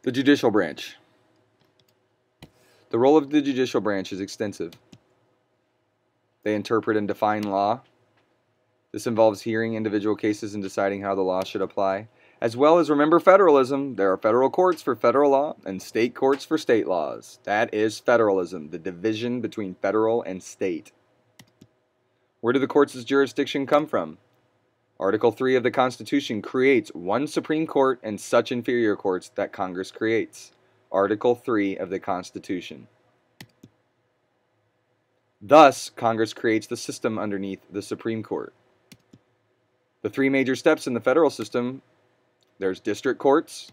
The judicial branch. The role of the judicial branch is extensive. They interpret and define law. This involves hearing individual cases and deciding how the law should apply. As well as, remember, federalism. There are federal courts for federal law and state courts for state laws. That is federalism, the division between federal and state. Where do the courts' jurisdiction come from? Article 3 of the Constitution creates one Supreme Court and such inferior courts that Congress creates. Article 3 of the Constitution. Thus, Congress creates the system underneath the Supreme Court. The three major steps in the federal system: there's district courts,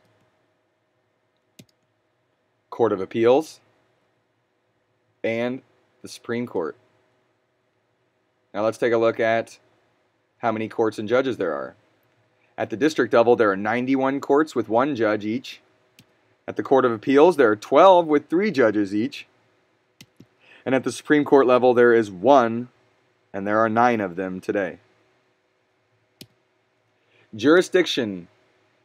Court of Appeals, and the Supreme Court. Now let's take a look at how many courts and judges there are. At the district level, there are 91 courts with one judge each. At the Court of Appeals, there are 12 with 3 judges each. And at the Supreme Court level, there is 1, and there are 9 of them today. Jurisdiction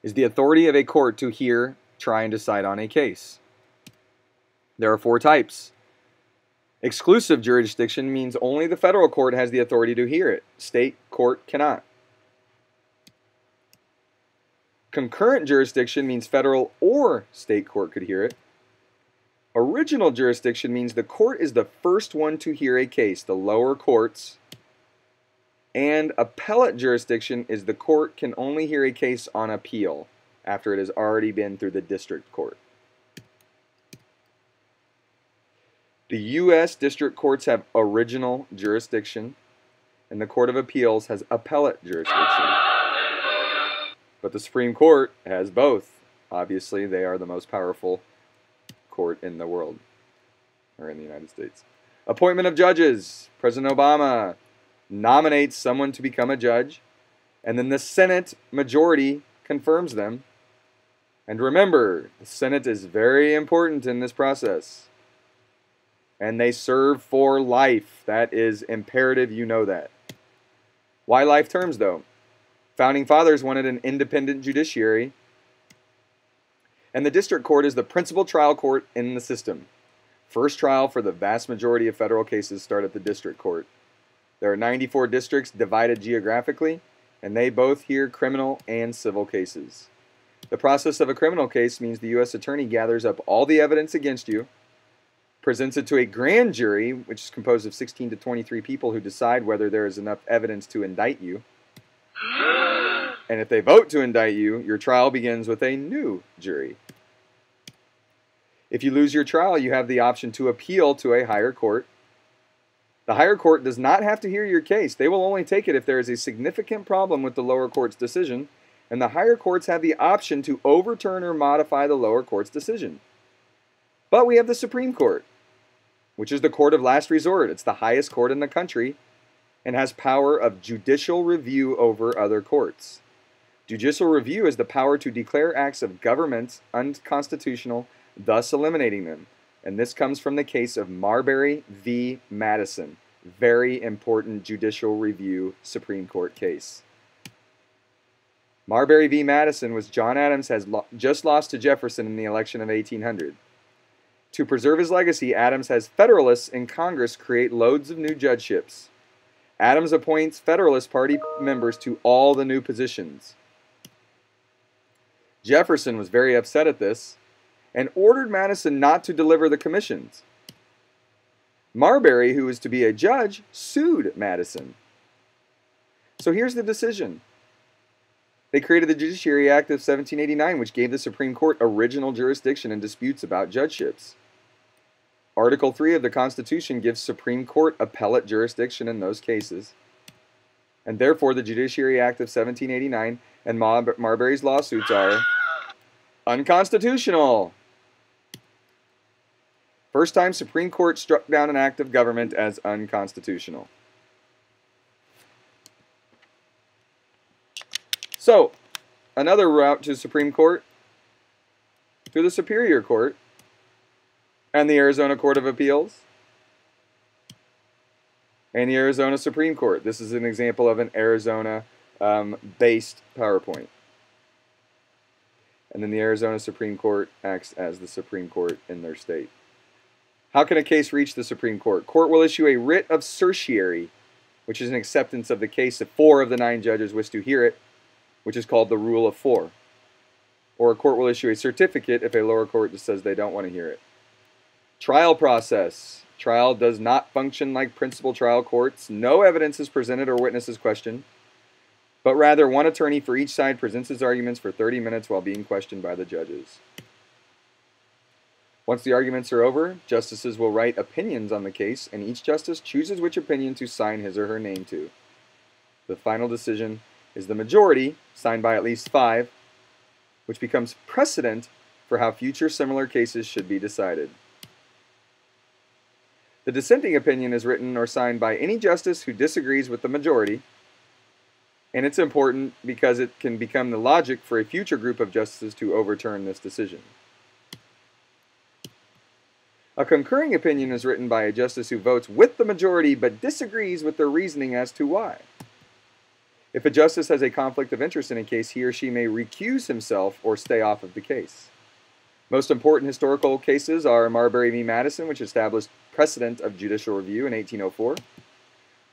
is the authority of a court to hear, try, and decide on a case. There are 4 types. Exclusive jurisdiction means only the federal court has the authority to hear it. State court cannot. Concurrent jurisdiction means federal or state court could hear it. Original jurisdiction means the court is the first one to hear a case, the lower courts. And appellate jurisdiction is the court can only hear a case on appeal after it has already been through the district court. The U.S. district courts have original jurisdiction, and the Court of Appeals has appellate jurisdiction. But the Supreme Court has both. Obviously, they are the most powerful court in the world, or in the United States. Appointment of judges. President Obama nominates someone to become a judge, and then the Senate majority confirms them. And remember, the Senate is very important in this process. And they serve for life. That is imperative, you know that. Why life terms, though? Founding fathers wanted an independent judiciary, and the district court is the principal trial court in the system. First trial for the vast majority of federal cases start at the district court. There are 94 districts divided geographically, and they both hear criminal and civil cases. The process of a criminal case means the U.S. attorney gathers up all the evidence against you, presents it to a grand jury, which is composed of 16 to 23 people who decide whether there is enough evidence to indict you. And if they vote to indict you, your trial begins with a new jury. If you lose your trial, you have the option to appeal to a higher court. The higher court does not have to hear your case. They will only take it if there is a significant problem with the lower court's decision, and the higher courts have the option to overturn or modify the lower court's decision. But we have the Supreme Court, which is the court of last resort. It's the highest court in the country and has power of judicial review over other courts. Judicial review is the power to declare acts of government unconstitutional, thus eliminating them. And this comes from the case of Marbury v. Madison. Very important judicial review Supreme Court case. Marbury v. Madison was John Adams has just lost to Jefferson in the election of 1800. To preserve his legacy, Adams has Federalists in Congress create loads of new judgeships. Adams appoints Federalist Party members to all the new positions. Jefferson was very upset at this and ordered Madison not to deliver the commissions. Marbury, who was to be a judge, sued Madison. So here's the decision. They created the Judiciary Act of 1789, which gave the Supreme Court original jurisdiction in disputes about judgeships. Article 3 of the Constitution gives Supreme Court appellate jurisdiction in those cases. And therefore, the Judiciary Act of 1789 and Marbury's lawsuits are unconstitutional. First time Supreme Court struck down an act of government as unconstitutional. So, another route to Supreme Court, through the Superior Court and the Arizona Court of Appeals and the Arizona Supreme Court. This is an example of an Arizona-based PowerPoint. And then the Arizona Supreme Court acts as the Supreme Court in their state. How can a case reach the Supreme Court? Court will issue a writ of certiorari, which is an acceptance of the case if 4 of the 9 judges wish to hear it, which is called the rule of 4. Or a court will issue a certificate if a lower court just says they don't want to hear it. Trial process. Trial does not function like principal trial courts. No evidence is presented or witnesses questioned, but rather one attorney for each side presents his arguments for 30 minutes while being questioned by the judges. Once the arguments are over, justices will write opinions on the case, and each justice chooses which opinion to sign his or her name to. The final decision is the majority, signed by at least 5, which becomes precedent for how future similar cases should be decided. The dissenting opinion is written or signed by any justice who disagrees with the majority, and it's important because it can become the logic for a future group of justices to overturn this decision. A concurring opinion is written by a justice who votes with the majority but disagrees with their reasoning as to why. If a justice has a conflict of interest in a case, he or she may recuse himself or stay off of the case. Most important historical cases are Marbury v. Madison, which established precedent of judicial review in 1804,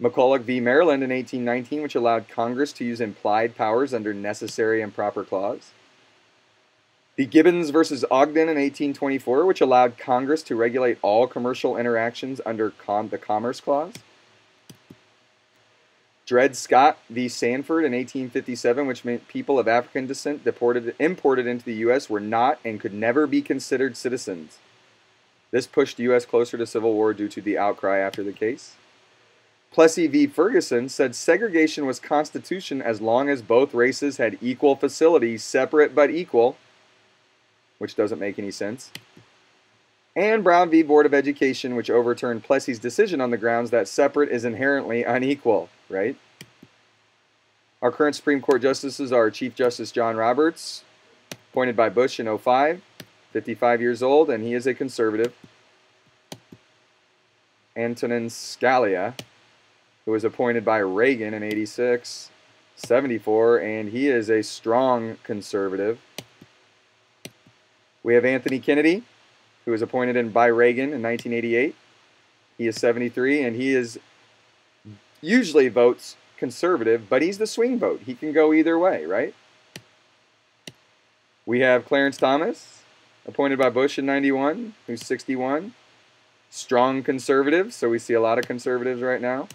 McCulloch v. Maryland in 1819, which allowed Congress to use implied powers under necessary and proper clause, the Gibbons v. Ogden in 1824, which allowed Congress to regulate all commercial interactions under the Commerce Clause, Dred Scott v. Sanford in 1857, which meant people of African descent imported into the U.S. were not and could never be considered citizens. This pushed the U.S. closer to civil war due to the outcry after the case. Plessy v. Ferguson said segregation was constitution as long as both races had equal facilities, separate but equal, which doesn't make any sense. And Brown v. Board of Education, which overturned Plessy's decision on the grounds that separate is inherently unequal, right? Our current Supreme Court justices are Chief Justice John Roberts, appointed by Bush in 2005, 55 years old, and he is a conservative. Antonin Scalia, who was appointed by Reagan in 86, 74, and he is a strong conservative. We have Anthony Kennedy, who was appointed by Reagan in 1988. He is 73, and he usually votes conservative, but he's the swing vote. He can go either way, right? We have Clarence Thomas, appointed by Bush in 91, who's 61. Strong conservative, so we see a lot of conservatives right now.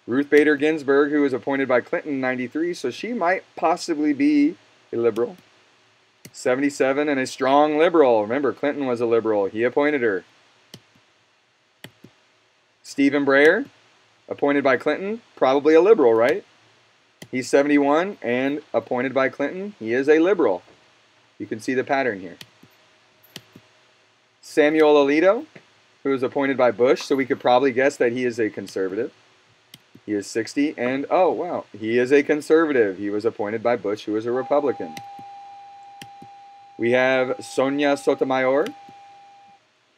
Ruth Bader Ginsburg, who was appointed by Clinton in 93, so she might possibly be a liberal. 77 and a strong liberal. Remember, Clinton was a liberal. He appointed her. Stephen Breyer, appointed by Clinton, probably a liberal, right? He's 71 and appointed by Clinton. He is a liberal. You can see the pattern here. Samuel Alito, who was appointed by Bush, so we could probably guess that he is a conservative. He is 60, and oh, wow, he is a conservative. He was appointed by Bush, who was a Republican. We have Sonia Sotomayor,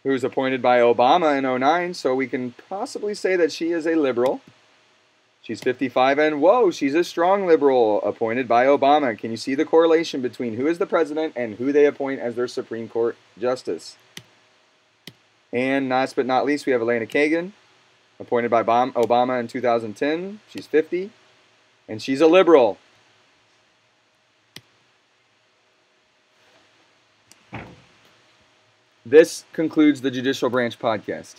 who was appointed by Obama in 2009, so we can possibly say that she is a liberal. She's 55, and whoa, she's a strong liberal, appointed by Obama. Can you see the correlation between who is the president and who they appoint as their Supreme Court justice? And last but not least, we have Elena Kagan, appointed by Obama in 2010. She's 50, and she's a liberal. This concludes the Judicial Branch podcast.